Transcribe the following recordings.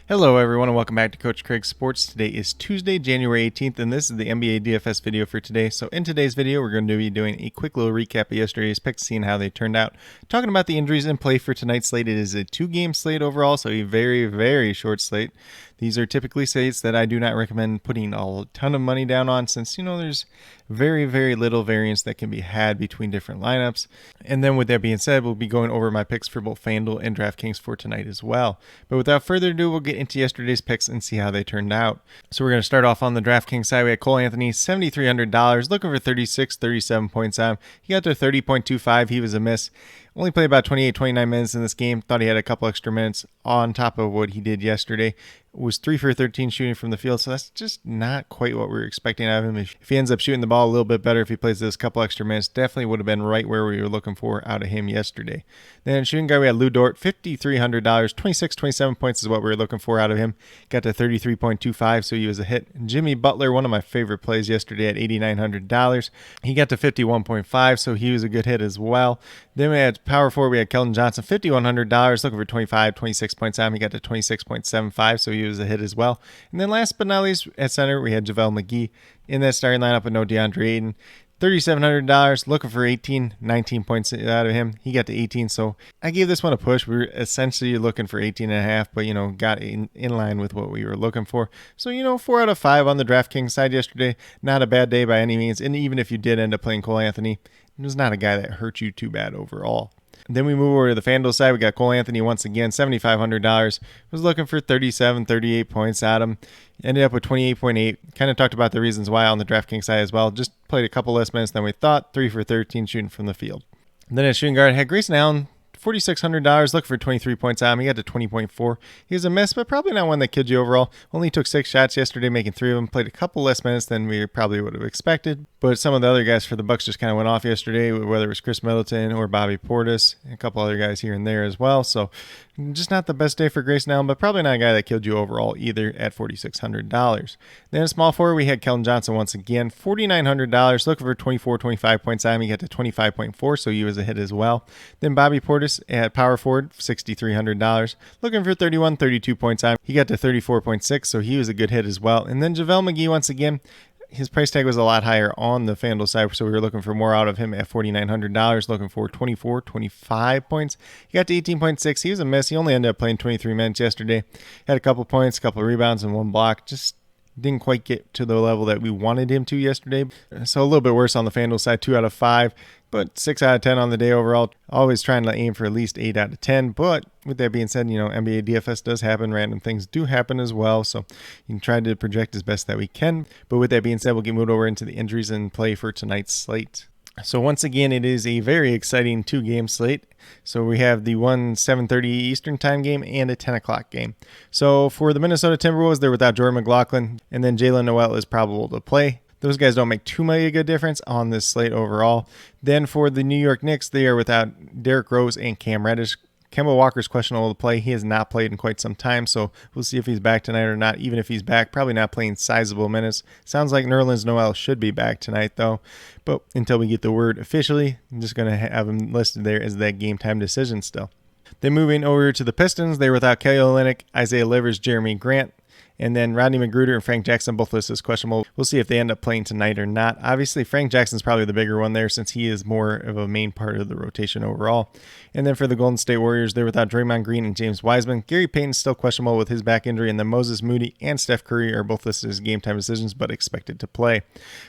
Hello everyone and welcome back to Coach Craig Sports. Today is Tuesday, January 18th, and this is the NBA DFS video for today. So in today's video, we're going to be doing a quick little recap of yesterday's picks, seeing how they turned out. Talking about the injuries in play for tonight's slate. It is a 2-game slate overall, so a very, very short slate. These are typically slates that I do not recommend putting a ton of money down on since, there's very, very little variance that can be had between different lineups. And then with that being said, we'll be going over my picks for both FanDuel and DraftKings for tonight as well. But without further ado, we'll get into yesterday's picks and see how they turned out. So we're going to start off on the DraftKings side. We had Cole Anthony, $7,300, looking for 37 points on. He got to 30.25. He was a miss. Only played about 29 minutes in this game. Thought he had a couple extra minutes on top of what he did yesterday. Was 3 for 13 shooting from the field, so that's just not quite what we were expecting out of him. If he ends up shooting the ball a little bit better, if he plays this couple extra minutes, definitely would have been right where we were looking for out of him yesterday. Then shooting guard, we had Lou Dort, $5,300, 27 points is what we were looking for out of him. Got to 33.25, so he was a hit. Jimmy Butler, one of my favorite plays yesterday at $8,900. He got to 51.5, so he was a good hit as well. Then we had power forward, we had Keldon Johnson, $5,100, looking for 26 points on. He got to 26.75, so he was a hit as well. And then last but not least, at center, we had JaVale McGee in that starting lineup with no DeAndre Ayton. $3,700, looking for 19 points out of him. He got to 18, so I gave this one a push. We were essentially looking for 18.5, but, got in line with what we were looking for. So, 4 out of 5 on the DraftKings side yesterday. Not a bad day by any means, and even if you did end up playing Cole Anthony, it was not a guy that hurt you too bad overall. Then we move over to the FanDuel side. We got Cole Anthony once again, $7,500. Was looking for 38 points at him. Ended up with 28.8. Kind of talked about the reasons why on the DraftKings side as well. Just played a couple less minutes than we thought. 3 for 13 shooting from the field. Then at shooting guard, had Grayson Allen, $4,600, looking for 23 points out. He got to 20.4. He was a miss, but probably not one that killed you overall. Only took 6 shots yesterday, making 3 of them. Played a couple less minutes than we probably would have expected. But some of the other guys for the Bucks just kind of went off yesterday, whether it was Chris Middleton or Bobby Portis, and a couple other guys here and there as well. So just not the best day for Grayson Allen, but probably not a guy that killed you overall either at $4,600. Then at small forward, we had Keldon Johnson once again, $4,900, looking for 25 points on him. He got to 25.4, so he was a hit as well. Then Bobby Portis at power forward, $6,300, looking for 32 points on him. He got to 34.6, so he was a good hit as well. And then JaVale McGee once again, his price tag was a lot higher on the FanDuel side, so we were looking for more out of him at $4,900, looking for 25 points. He got to 18.6. He was a miss. He only ended up playing 23 minutes yesterday. Had a couple points, a couple of rebounds, and 1 block. Just didn't quite get to the level that we wanted him to yesterday. So a little bit worse on the FanDuel side, 2 out of 5. But 6 out of 10 on the day overall. Always trying to aim for at least 8 out of 10. But with that being said, NBA DFS does happen. Random things do happen as well. So you can try to project as best that we can. But with that being said, we'll get moved over into the injuries and play for tonight's slate. So once again, it is a very exciting 2-game slate. So we have the 7:30 Eastern time game and a 10 o'clock game. So for the Minnesota Timberwolves, they're without Jordan McLaughlin. And then Jalen Noel is probable to play. Those guys don't make too much of a difference on this slate overall. Then for the New York Knicks, they are without Derrick Rose and Cam Reddish. Kemba Walker's questionable to play. He has not played in quite some time, so we'll see if he's back tonight or not. Even if he's back, probably not playing sizable minutes. Sounds like Nerlens Noel should be back tonight, though. But until we get the word officially, I'm just going to have him listed there as that game time decision still. Then moving over to the Pistons, they're without Kelly Olynyk, Isaiah Livers, Jeremy Grant. And then Rodney McGruder and Frank Jackson both listed as questionable. We'll see if they end up playing tonight or not. Obviously, Frank Jackson's probably the bigger one there since he is more of a main part of the rotation overall. And then for the Golden State Warriors, they're without Draymond Green and James Wiseman. Gary Payton's still questionable with his back injury. And then Moses Moody and Steph Curry are both listed as game time decisions, but expected to play.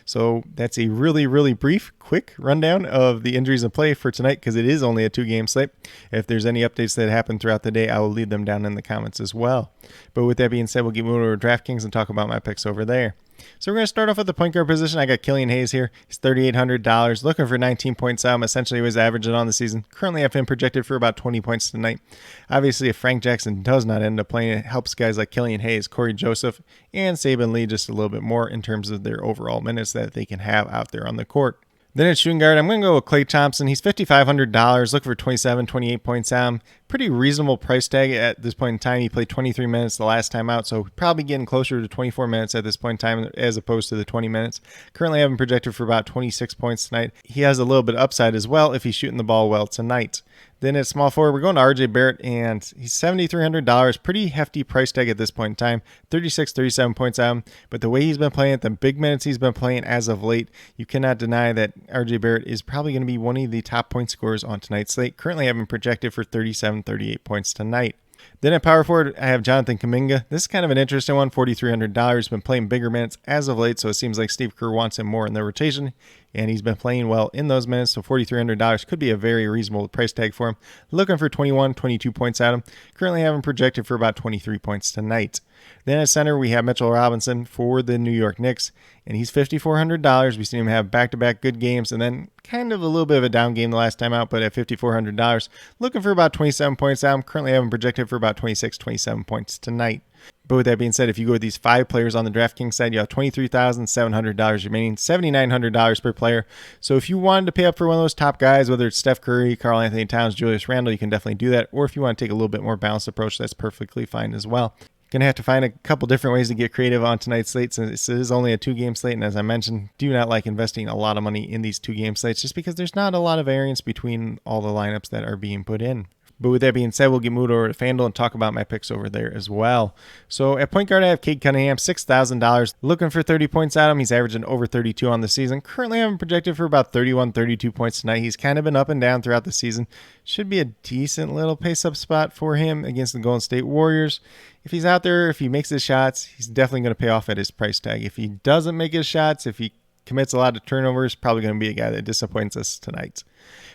So that's a really, really brief, quick rundown of the injuries in play for tonight because it is only a 2-game slate. If there's any updates that happen throughout the day, I will leave them down in the comments as well. But with that being said, we'll get moving over to DraftKings and talk about my picks over there. So we're going to start off at the point guard position. I got Killian Hayes here. He's $3,800, looking for 19 points out. Essentially, he was averaging on the season. Currently, I've been projected for about 20 points tonight. Obviously, if Frank Jackson does not end up playing, it helps guys like Killian Hayes, Corey Joseph, and Saban Lee just a little bit more in terms of their overall minutes that they can have out there on the court. Then at shooting guard, I'm going to go with Klay Thompson. He's $5,500, looking for 28 points out. Pretty reasonable price tag at this point in time. He played 23 minutes the last time out, so probably getting closer to 24 minutes at this point in time as opposed to the 20 minutes. Currently, I have him projected for about 26 points tonight. He has a little bit of upside as well if he's shooting the ball well tonight. Then at small forward, we're going to RJ Barrett, and he's $7,300. Pretty hefty price tag at this point in time. 36, 37 points out. But the way he's been playing, the big minutes he's been playing as of late, you cannot deny that RJ Barrett is probably going to be one of the top point scorers on tonight's slate. Currently having projected for 37, 38 points tonight. Then at power forward, I have Jonathan Kuminga. This is kind of an interesting one, $4,300. Been playing bigger minutes as of late, so it seems like Steve Kerr wants him more in the rotation, and he's been playing well in those minutes, so $4,300 could be a very reasonable price tag for him. Looking for 21, 22 points at him. Currently having projected for about 23 points tonight. Then at center, we have Mitchell Robinson for the New York Knicks, and he's $5,400. We've seen him have back-to-back good games, and then kind of a little bit of a down game the last time out, but at $5,400, looking for about 27 points out. I'm currently having projected for about 26, 27 points tonight. But with that being said, if you go with these 5 players on the DraftKings side, you have $23,700 remaining, $7,900 per player. So if you wanted to pay up for one of those top guys, whether it's Steph Curry, Karl Anthony Towns, Julius Randle, you can definitely do that. Or if you want to take a little bit more balanced approach, that's perfectly fine as well. Going to have to find a couple different ways to get creative on tonight's slate, since this is only a 2-game slate. And as I mentioned, do not like investing a lot of money in these 2-game slates just because there's not a lot of variance between all the lineups that are being put in. But with that being said, we'll get moved over to FanDuel and talk about my picks over there as well. So at point guard, I have Cade Cunningham, $6,000. Looking for 30 points out of him. He's averaging over 32 on the season. Currently, I'm projected for about 31, 32 points tonight. He's kind of been up and down throughout the season. Should be a decent little pace-up spot for him against the Golden State Warriors. If he's out there, if he makes his shots, he's definitely going to pay off at his price tag. If he doesn't make his shots, if he commits a lot of turnovers, probably going to be a guy that disappoints us tonight.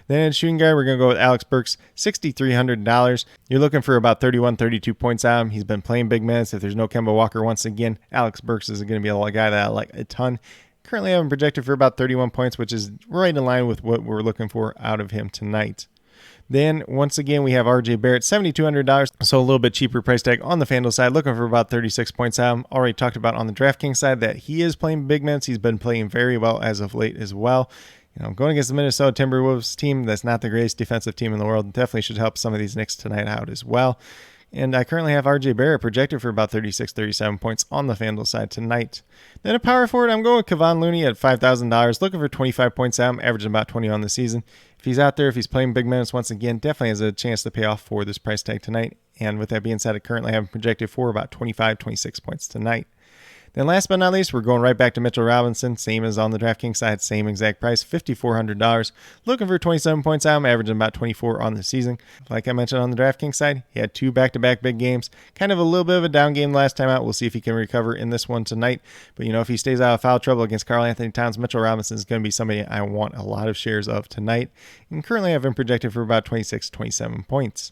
Then in shooting guard, we're going to go with Alex Burks, $6,300. You're looking for about 31, 32 points out of him. He's been playing big minutes. If there's no Kemba Walker, once again, Alex Burks is going to be a guy that I like a ton. Currently having projected for about 31 points, which is right in line with what we're looking for out of him tonight. Then, once again, we have RJ Barrett, $7,200, so a little bit cheaper price tag on the FanDuel side, looking for about 36 points out. Already talked about on the DraftKings side that he is playing big minutes. He's been playing very well as of late as well. Going against the Minnesota Timberwolves team, that's not the greatest defensive team in the world. Definitely should help some of these Knicks tonight out as well. And I currently have RJ Barrett projected for about 36, 37 points on the FanDuel side tonight. Then at power forward, I'm going with Kevon Looney at $5,000, looking for 25 points out. I'm averaging about 20 on the season. If he's out there, if he's playing big minutes, once again, definitely has a chance to pay off for this price tag tonight. And with that being said, I currently have him projected for about 25, 26 points tonight. Then last but not least, we're going right back to Mitchell Robinson, same as on the DraftKings side, same exact price, $5,400. Looking for 27 points out, I'm averaging about 24 on the season. Like I mentioned on the DraftKings side, he had 2 back-to-back big games. Kind of a little bit of a down game last time out. We'll see if he can recover in this one tonight. But, if he stays out of foul trouble against Karl Anthony Towns, Mitchell Robinson is going to be somebody I want a lot of shares of tonight. And currently I have him projected for about 26, 27 points.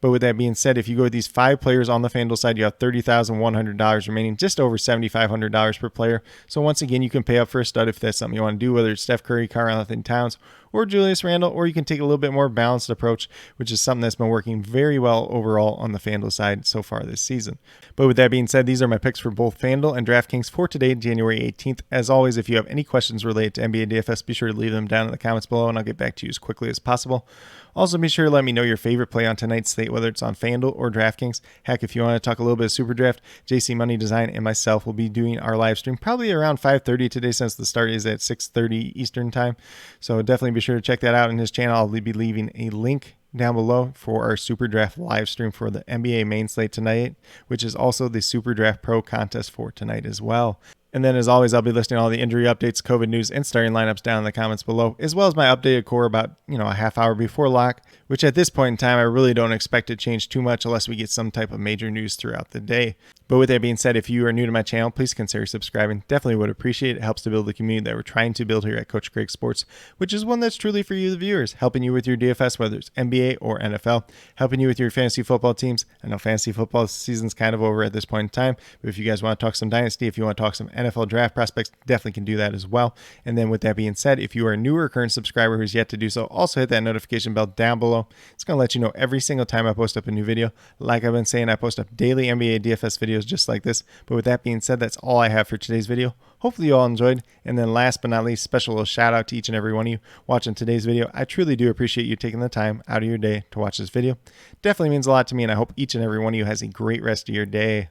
But with that being said, if you go with these 5 players on the FanDuel side, you have $30,100 remaining, just over $7,500 per player. So once again, you can pay up for a stud if that's something you want to do, whether it's Steph Curry, Karl Anthony Towns, or Julius Randle, or you can take a little bit more balanced approach, which is something that's been working very well overall on the FanDuel side so far this season. But with that being said, these are my picks for both FanDuel and DraftKings for today, January 18th. As always, if you have any questions related to NBA DFS, be sure to leave them down in the comments below, and I'll get back to you as quickly as possible. Also, be sure to let me know your favorite play on tonight's slate, whether it's on FanDuel or DraftKings. Heck, if you want to talk a little bit of Super Draft, JC Money Design and myself will be doing our live stream probably around 5:30 today, since the start is at 6:30 Eastern time. So definitely be sure to check that out in his channel. I'll be leaving a link down below for our Super Draft live stream for the NBA main slate tonight, which is also the Super Draft Pro contest for tonight as well. And then, as always, I'll be listing all the injury updates, COVID news, and starting lineups down in the comments below, as well as my updated core about, a half hour before lock, which at this point in time, I really don't expect to change too much unless we get some type of major news throughout the day. But with that being said, if you are new to my channel, please consider subscribing. Definitely would appreciate it. It helps to build the community that we're trying to build here at CoachCraigSports, which is one that's truly for you, the viewers, helping you with your DFS, whether it's NBA or NFL, helping you with your fantasy football teams. I know fantasy football season's kind of over at this point in time, but if you guys want to talk some Dynasty, if you want to talk some NFL draft prospects, definitely can do that as well. And then with that being said, if you are a newer current subscriber who's yet to do so, also hit that notification bell down below. It's going to let you know every single time I post up a new video. Like I've been saying, I post up daily NBA DFS videos just like this. But with that being said, that's all I have for today's video. Hopefully you all enjoyed. And then last but not least, special little shout out to each and every one of you watching today's video. I truly do appreciate you taking the time out of your day to watch this video. Definitely means a lot to me, and I hope each and every one of you has a great rest of your day.